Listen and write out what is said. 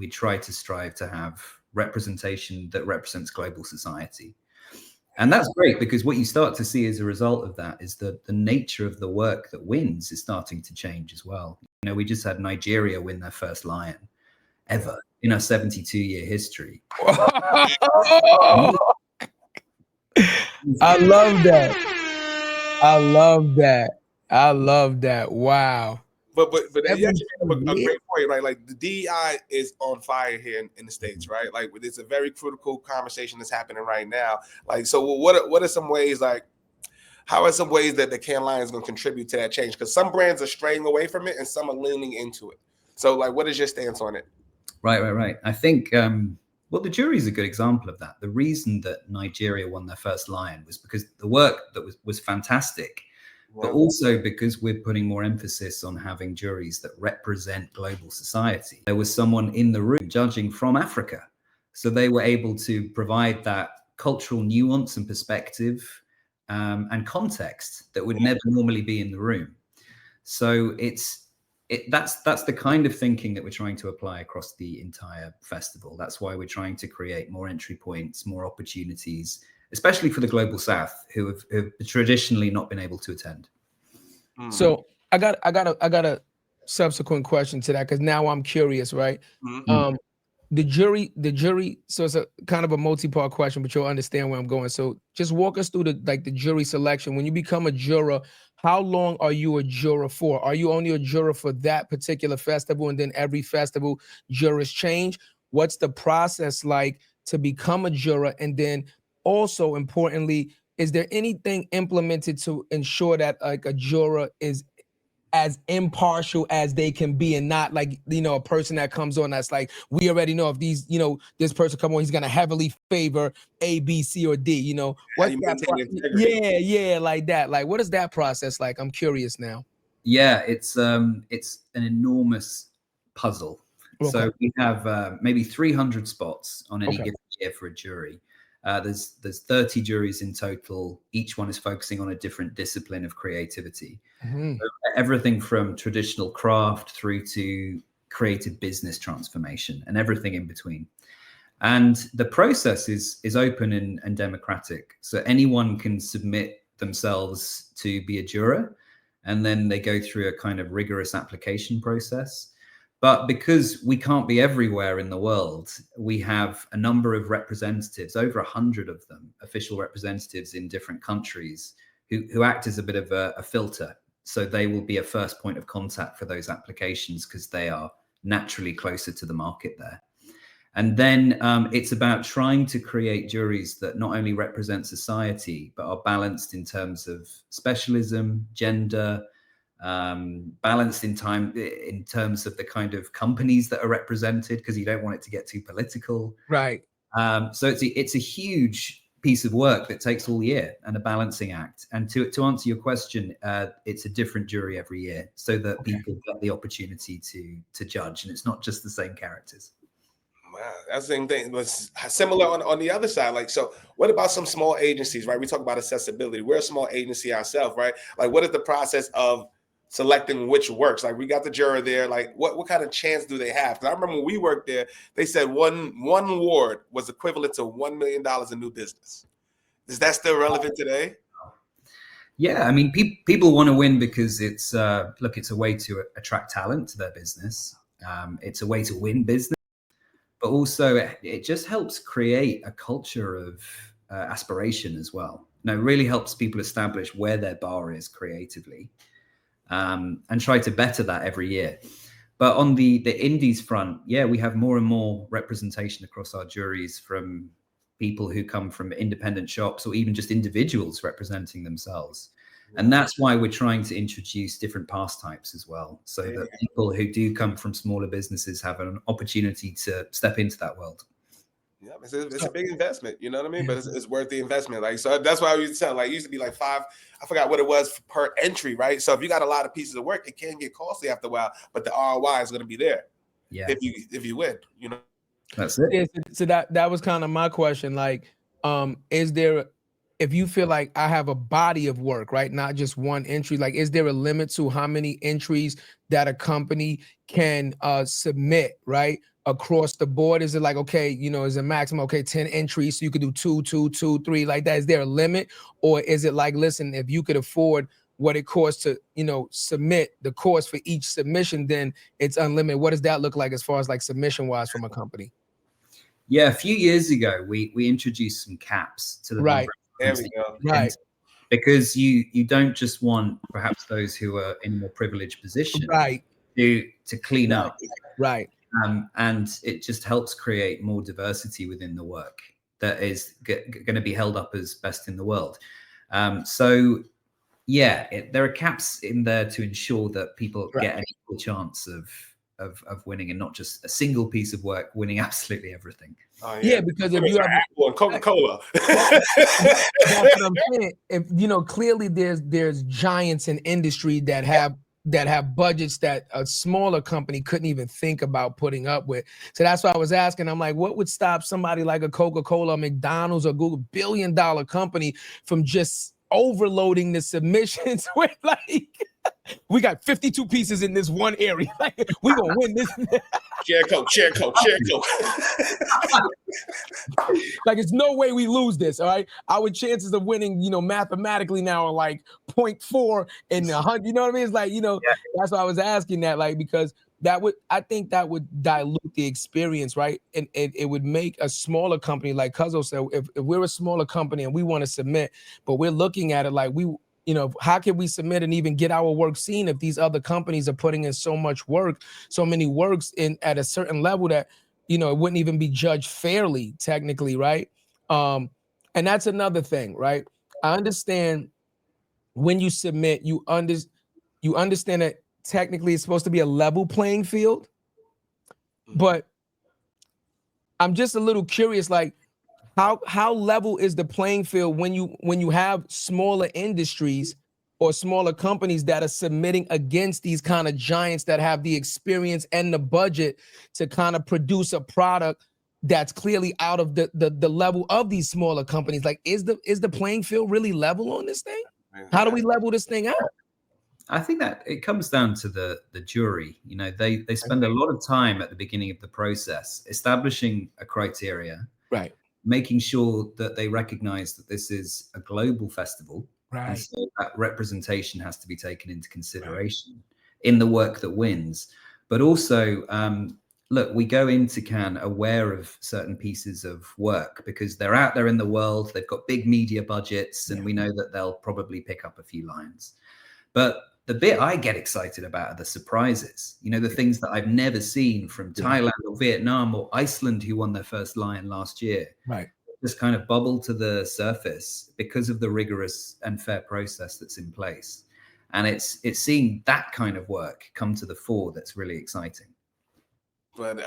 we try to strive to have representation that represents global society. And that's great, because what you start to see as a result of that is that the nature of the work that wins is starting to change as well. You know, we just had Nigeria win their first Lion ever in our 72-year history. I love that. I love that. I love that. Wow. But you actually made a great point, right? Like the DEI is on fire here in the States, right? Like it's a very critical conversation that's happening right now. Like, so what are some ways, like, how are some ways that the Cannes Lions is going to contribute to that change? Because some brands are straying away from it and some are leaning into it. So, like, what is your stance on it? Right. I think, well, the jury is a good example of that. The reason that Nigeria won their first Lion was because the work that was fantastic. Wow. But also because we're putting more emphasis on having juries that represent global society. There was someone in the room judging from Africa. So they were able to provide that cultural nuance and perspective and context that would never normally be in the room. So that's the kind of thinking that we're trying to apply across the entire festival. That's why we're trying to create more entry points, more opportunities, especially for the global South, who have traditionally not been able to attend. So I got a subsequent question to that, because now I'm curious, right? Mm-hmm. The jury. So it's a kind of a multi-part question, but you'll understand where I'm going. So just walk us through the jury selection. When you become a juror, how long are you a juror for? Are you only a juror for that particular festival, and then every festival jurors change? What's the process like to become a juror? And then also importantly, is there anything implemented to ensure that like a juror is as impartial as they can be, and not like, you know, a person that comes on that's like, we already know if these, you know, this person come on, he's gonna heavily favor A, B, C, or D, you know? What's that? Yeah, like that. Like, what is that process like? I'm curious now. Yeah, it's an enormous puzzle. Okay. So we have maybe 300 spots on any given year for a jury. There's 30 juries in total. Each one is focusing on a different discipline of creativity. Mm-hmm. So everything from traditional craft through to creative business transformation and everything in between. And the process is open and democratic. So anyone can submit themselves to be a juror, and then they go through a kind of rigorous application process. But because we can't be everywhere in the world, we have a number of representatives, over 100 of them, official representatives in different countries who act as a bit of a filter. So they will be a first point of contact for those applications because they are naturally closer to the market there. And then it's about trying to create juries that not only represent society, but are balanced in terms of specialism, gender, balanced in terms of the kind of companies that are represented, because you don't want it to get too political. Right. So it's a huge piece of work that takes all year and a balancing act. And to answer your question, it's a different jury every year so that people get the opportunity to judge, and it's not just the same characters. Wow, that's the same thing. Was similar on the other side. Like, so what about some small agencies, right? We talk about accessibility. We're a small agency ourselves, right? Like, what is the process of selecting which works? Like, we got the juror there. Like, what kind of chance do they have? Because I remember when we worked there, they said one award was equivalent to $1 million in new business. Is that still relevant today? Yeah, I mean, people want to win because it's a way to attract talent to their business. It's a way to win business. But also it just helps create a culture of aspiration as well. It really helps people establish where their bar is creatively and try to better that every year. But on the indies front, yeah, we have more and more representation across our juries from people who come from independent shops or even just individuals representing themselves. And that's why we're trying to introduce different pass types as well, so that people who do come from smaller businesses have an opportunity to step into that world. Yeah, it's a big investment, you know what I mean? But it's worth the investment. Like, so that's why I used to tell, like, it used to be like $5, I forgot what it was per entry, right? So if you got a lot of pieces of work, it can get costly after a while, but the ROI is going to be there. Yeah, if you win, you know. That's it. Yeah, so that was kind of my question. Like, is there if you feel like I have a body of work, right? Not just one entry, like, is there a limit to how many entries that a company can submit, right? Across the board? Is it like, okay, you know, is a maximum, okay, 10 entries, so you could do 2, 2, 2, 3, like that? Is there a limit? Or is it like, listen, if you could afford what it costs to, you know, submit the cost for each submission, then it's unlimited? What does that look like as far as like submission wise from a company? Yeah, a few years ago, we introduced some caps to the right. There we go. Right. Because you don't just want perhaps those who are in a more privileged position, right, to clean up, right. And it just helps create more diversity within the work that is going to be held up as best in the world. So yeah, there are caps in there to ensure that people get an equal chance of winning, and not just a single piece of work winning absolutely everything. Yeah, because if you have Apple and Coca-Cola, that's what I'm saying. If you know, clearly there's giants in industry that have budgets that a smaller company couldn't even think about putting up with. So that's why I was asking. I'm like, what would stop somebody like a Coca-Cola, McDonald's, or Google, billion-dollar company, from just overloading the submissions with like, we got 52 pieces in this one area. Like, we gonna win this. Share Coke. Like, it's no way we lose this. All right, our chances of winning, you know, mathematically now are like 0.4 in 100. You know what I mean? It's like, you know, that's why I was asking that, like, because I think that would dilute the experience, right? And it would make a smaller company, like Cuzzo said, if we're a smaller company and we want to submit, but we're looking at it like, you know, how can we submit and even get our work seen if these other companies are putting in so much work, so many works in at a certain level that, you know, it wouldn't even be judged fairly, technically, right? And that's another thing, right? I understand when you submit, you understand that technically it's supposed to be a level playing field, but I'm just a little curious, like, how level is the playing field when you have smaller industries or smaller companies that are submitting against these kind of giants that have the experience and the budget to kind of produce a product that's clearly out of the level of these smaller companies? Like, is the playing field really level on this thing? How do we level this thing out? I think that it comes down to the jury. You know, they spend a lot of time at the beginning of the process establishing a criteria, right? Making sure that they recognize that this is a global festival, right? And so that representation has to be taken into consideration in the work that wins. But also, look, we go into Cannes aware of certain pieces of work because they're out there in the world. They've got big media budgets, and we know that they'll probably pick up a few lines. But the bit I get excited about are the surprises, you know, the things that I've never seen from Thailand or Vietnam or Iceland, who won their first lion last year. Right. Just kind of bubble to the surface because of the rigorous and fair process that's in place. And it's seeing that kind of work come to the fore that's really exciting. But